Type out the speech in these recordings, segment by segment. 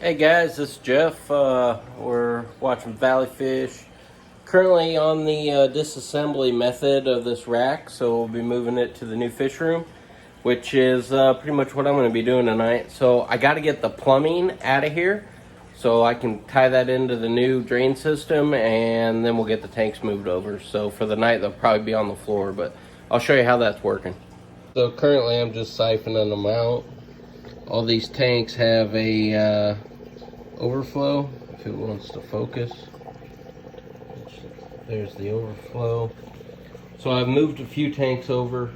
Hey guys, this is Jeff. We're watching Valley Fish. Currently on the disassembly method of this rack, so we'll be moving it to the new fish room, which is pretty much what I'm going to be doing tonight. So I got to get the plumbing out of here so I can tie that into the new drain system, and then we'll get the tanks moved over. So for the night, they'll probably be on the floor, but I'll show you how that's working. So currently I'm just siphoning them out. All these tanks have a overflow, if it wants to focus. There's the overflow. So I've moved a few tanks over,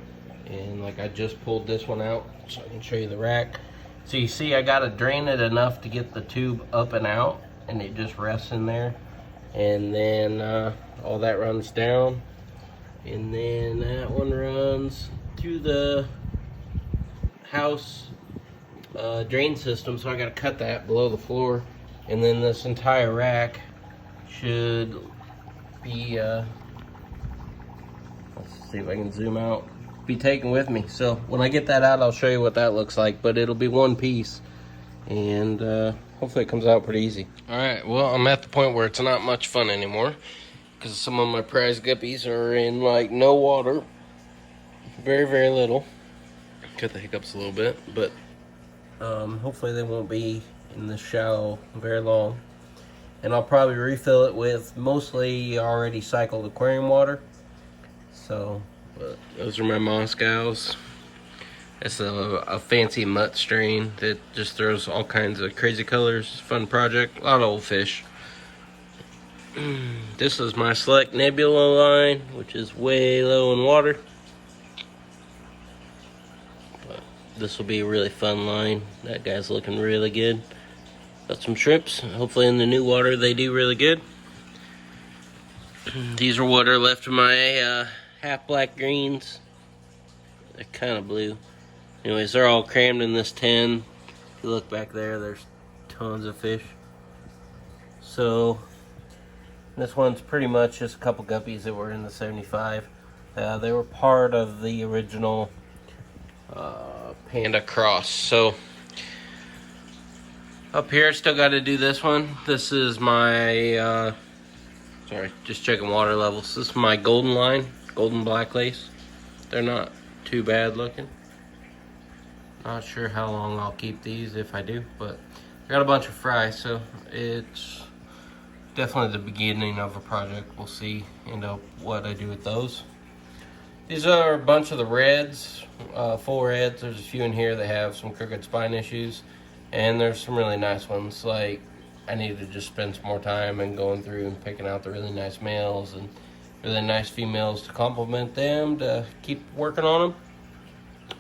and like I just pulled this one out so I can show you the rack. So you see I gotta drain it enough to get the tube up and out, and it just rests in there. And then all that runs down, and then that one runs through the house drain system, so I gotta cut that below the floor. And then this entire rack should be, let's see if I can zoom out, be taken with me. So when I get that out, I'll show you what that looks like, but it'll be one piece, and hopefully it comes out pretty easy. All right, well, I'm at the point where it's not much fun anymore because some of my prize guppies are in like no water, very, very little. Cut the hiccups a little bit, but hopefully they won't be in the shallow very long. And I'll probably refill it with mostly already cycled aquarium water. So, but those are my Moscows. It's a fancy mutt strain that just throws all kinds of crazy colors. Fun project, a lot of old fish. This is my Select Nebula line, which is way low in water. This will be a really fun line. That guy's looking really good. Got some shrimps. Hopefully in the new water they do really good. These are what are left of my half black greens. They're kind of blue. Anyways, they're all crammed in this tin. If you look back there, there's tons of fish. So this one's pretty much just a couple guppies that were in the 75. They were part of the original Panda Cross. So up here, still got to do this one. This is my sorry, just checking water levels. This is my golden line, golden black lace. They're not too bad looking. Not sure how long I'll keep these, if I do, but I got a bunch of fry, so it's definitely the beginning of a project. We'll see what I do with those. These are a bunch of the reds, full reds. There's a few in here that have some crooked spine issues, and there's some really nice ones. Like, I need to just spend some more time and going through and picking out the really nice males and really nice females to complement them, to keep working on them.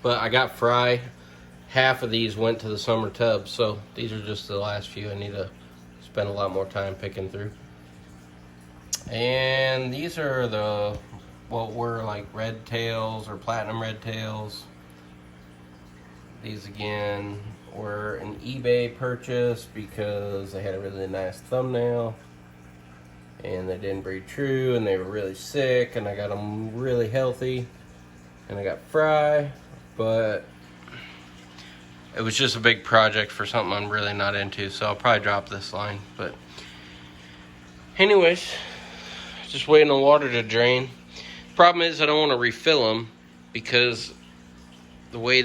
But I got fry. Half of these went to the summer tub, so these are just the last few I need to spend a lot more time picking through. And these are the what were like red tails or platinum red tails. These again were an eBay purchase because they had a really nice thumbnail and they didn't breed true and they were really sick, and I got them really healthy and I got fry, but it was just a big project for something I'm really not into, so I'll probably drop this line. But anyways, just waiting on water to drain. Problem is I don't want to refill them because the way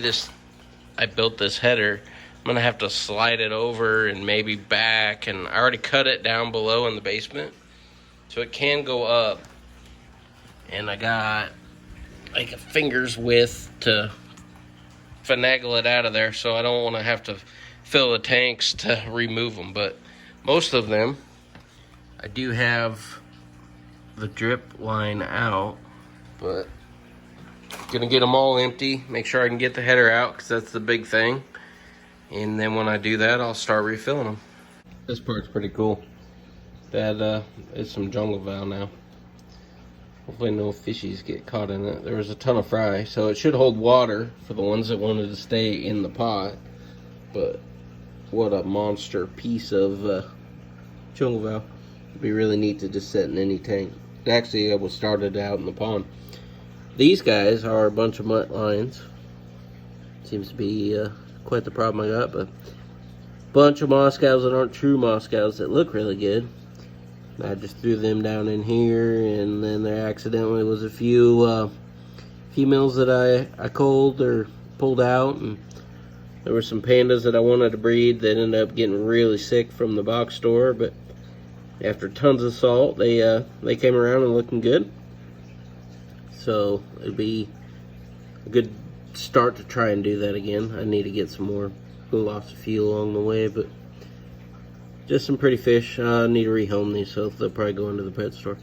I built this header, I'm gonna have to slide it over and maybe back, and I already cut it down below in the basement, so it can go up, and I got like a finger's width to finagle it out of there, so I don't want to have to fill the tanks to remove them. But most of them I do have the drip line out, but gonna get them all empty, make sure I can get the header out because that's the big thing, and then when I do that I'll start refilling them. This part's pretty cool. That is some jungle val now. Hopefully no fishies get caught in it. There was a ton of fry, so it should hold water for the ones that wanted to stay in the pot. But what a monster piece of jungle val. It'd be really neat to just set in any tank. Actually, I was started out in the pond. These guys are a bunch of mutt lines. Seems to be quite the problem I got, but bunch of Moscows that aren't true Moscows that look really good. I just threw them down in here, and then there accidentally was a few females that I culled or pulled out, and there were some pandas that I wanted to breed that ended up getting really sick from the box store, but after tons of salt, they came around and looking good. So it'd be a good start to try and do that again. I need to get some more lost a few along the way, but just some pretty fish. I need to rehome these, so they'll probably go into the pet store.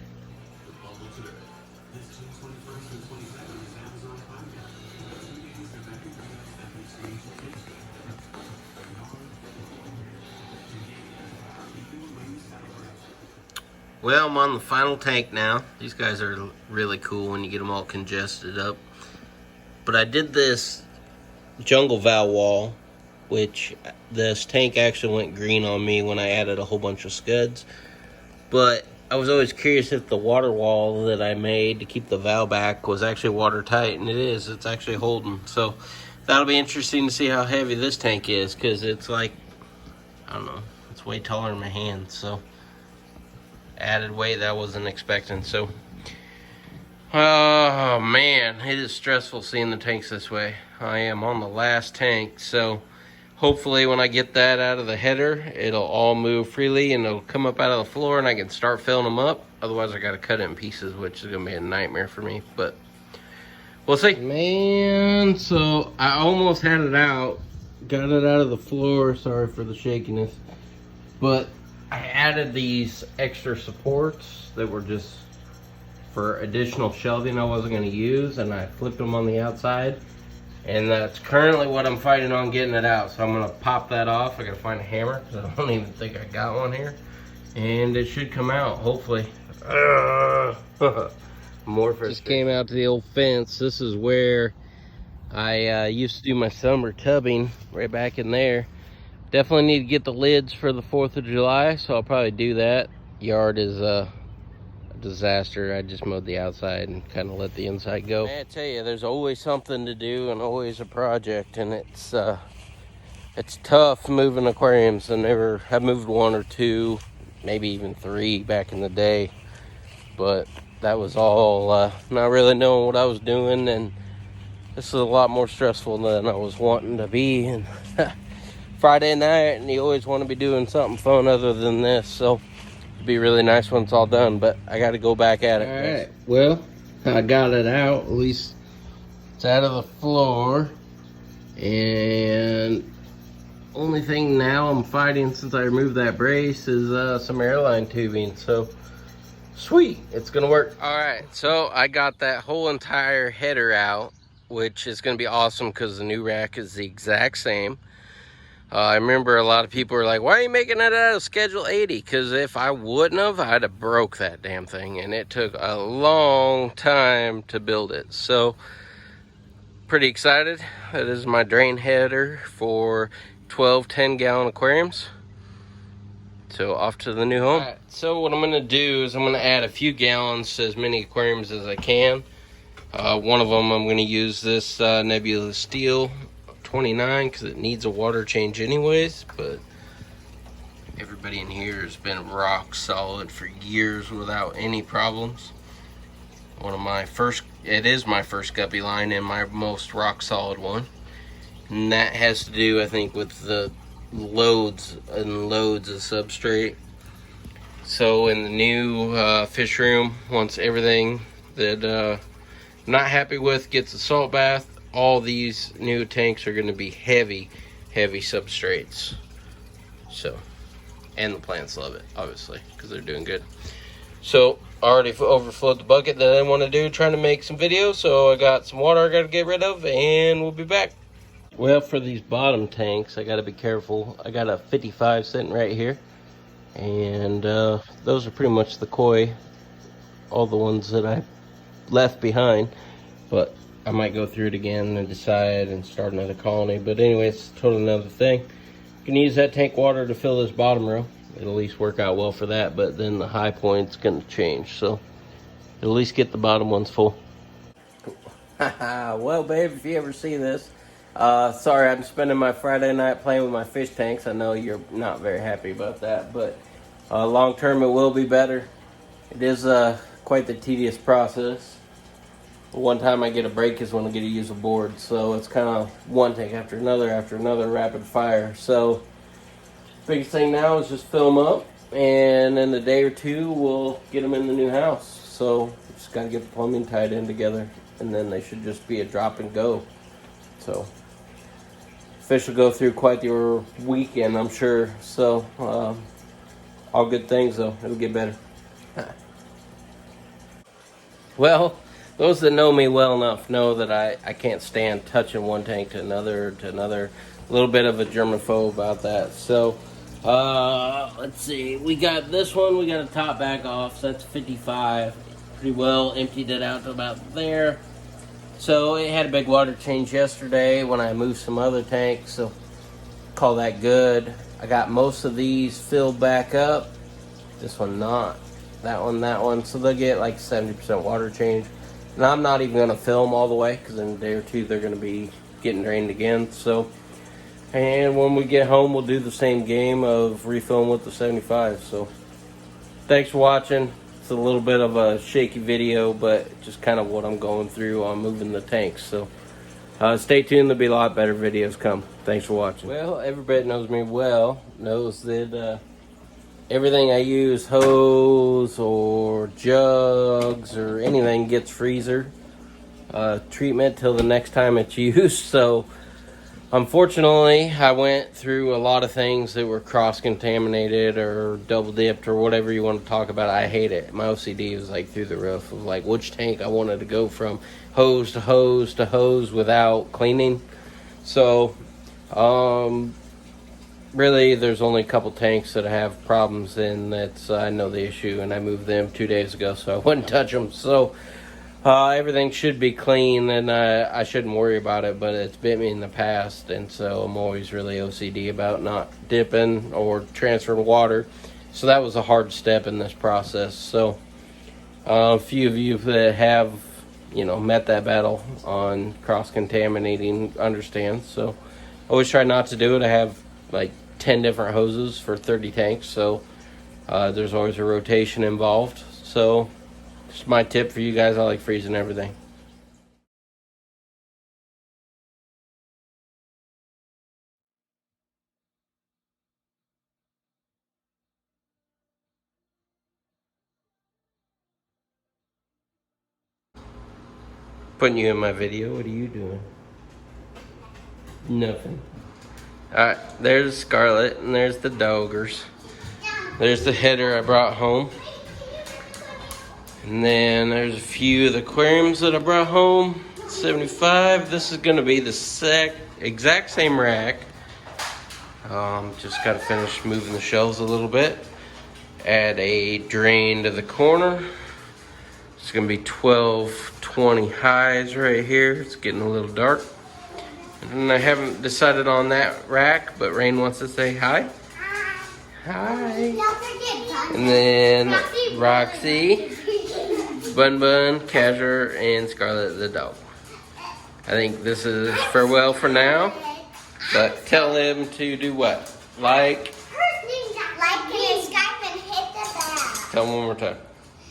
Well, I'm on the final tank now. These guys are really cool when you get them all congested up. But I did this jungle val wall, which this tank actually went green on me when I added a whole bunch of scuds. But I was always curious if the water wall that I made to keep the val back was actually watertight, and it is. It's actually holding. So that'll be interesting to see how heavy this tank is, because it's like, I don't know, it's way taller than my hand. So added weight that I wasn't expecting. So oh man, it is stressful seeing the tanks this way. I am on the last tank, so hopefully when I get that out of the header, it'll all move freely and it'll come up out of the floor and I can start filling them up. Otherwise I gotta cut it in pieces, which is gonna be a nightmare for me, but we'll see. Man, so I almost had it out, got it out of the floor, sorry for the shakiness, but I added these extra supports that were just for additional shelving I wasn't going to use, and I flipped them on the outside, and that's currently what I'm fighting on getting it out. So I'm going to pop that off. I got to find a hammer because I don't even think I got one here, and it should come out hopefully. More for just came out to the old fence. This is where I used to do my summer tubbing, right back in there. Definitely need to get the lids for the 4th of July, so I'll probably do that. Yard is a disaster. I just mowed the outside and kind of let the inside go. Man, I tell you, there's always something to do and always a project, and it's tough moving aquariums. I've moved 1 or 2, maybe even 3 back in the day, but that was all not really knowing what I was doing, and this is a lot more stressful than I was wanting to be. And Friday night, and you always want to be doing something fun other than this, so it'd be really nice when it's all done, but I got to go back at it. All right, well, I got it out. At least it's out of the floor, and only thing now I'm fighting since I removed that brace is some airline tubing. So sweet, it's gonna work. All right, so I got that whole entire header out, which is gonna be awesome because the new rack is the exact same. I remember a lot of people were like, why are you making that out of Schedule 80? Because if I wouldn't have, I'd have broke that damn thing. And it took a long time to build it. So, pretty excited. That is my drain header for 12 10-gallon aquariums. So, off to the new home. All right, so what I'm going to do is I'm going to add a few gallons to as many aquariums as I can. One of them I'm going to use this Nebula Steel 29 because it needs a water change anyways, but everybody in here has been rock solid for years without any problems. It is my first guppy line and my most rock solid one, and that has to do, I think, with the loads and loads of substrate. So in the new Fishroom, once everything that I'm not happy with gets a salt bath, all these new tanks are going to be heavy substrates. So, and the plants love it, obviously, because they're doing good. So, I already overflowed the bucket that I want to do, trying to make some videos. So, I got some water I got to get rid of, and we'll be back. Well, for these bottom tanks, I got to be careful. I got a 55 sitting right here, and those are pretty much the koi, all the ones that I left behind, but I might go through it again and decide and start another colony. But anyways, totally another thing. You can use that tank water to fill this bottom row. It'll at least work out well for that, but then the high point's gonna change. So at least get the bottom ones full. Well, babe, if you ever see this, Sorry, I'm spending my Friday night playing with my fish tanks. I know you're not very happy about that, but long term it will be better. It is quite the tedious process. One time I get a break is when I get to use a board, so it's kind of one tank after another, rapid fire. So biggest thing now is just fill them up, and in a day or two we'll get them in the new house. So just got to get the plumbing tied in together, and then they should just be a drop and go. So fish will go through quite the weekend, I'm sure. So all good things though. It'll get better. Well, those that know me well enough know that I can't stand touching one tank to another. A little bit of a germaphobe about that. So let's see. We got this one. We got a top back off. So that's 55. Pretty well emptied it out to about there. So it had a big water change yesterday when I moved some other tanks. So call that good. I got most of these filled back up. This one not. That one. So they'll get like 70% water change. And I'm not even going to fill them all the way because in a day or two they're going to be getting drained again. So, and when we get home we'll do the same game of refilling with the 75. So thanks for watching. It's a little bit of a shaky video, but just kind of what I'm going through on moving the tanks. So stay tuned. There'll be a lot better videos come. Thanks for watching. Well, everybody that knows me well knows that everything I use, hose or jugs or anything, gets freezer treatment till the next time it's used. So unfortunately I went through a lot of things that were cross-contaminated or double dipped or whatever you want to talk about. I hate it. My OCD was like through the roof of like which tank I wanted to go from hose to hose to hose without cleaning. So really, there's only a couple tanks that I have problems in. That's I know the issue, and I moved them 2 days ago, so I wouldn't touch them. So everything should be clean, and I shouldn't worry about it. But it's bit me in the past, and so I'm always really OCD about not dipping or transferring water. So that was a hard step in this process. So a few of you that have met that battle on cross-contaminating understand. So I always try not to do it. I have like 10 different hoses for 30 tanks, so there's always a rotation involved. So just my tip for you guys. I like freezing everything. Putting you in my video. What are you doing? Nothing. Alright, there's Scarlet and there's the Doggers. There's the header I brought home. And then there's a few of the aquariums that I brought home. 75. This is going to be the exact same rack. Just got to finish moving the shelves a little bit. Add a drain to the corner. It's going to be 12-20 highs right here. It's getting a little dark. And I haven't decided on that rack, but Rain wants to say hi. Hi. And then Roxy, Bun, Casher, and Scarlet the dog. I think this is farewell for now, but tell them to do what? Like and subscribe and hit the bell. Tell them one more time.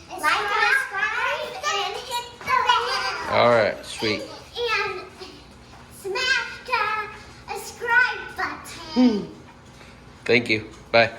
Like and subscribe and hit the bell. All right, sweet. And smash the subscribe button. Thank you. Bye.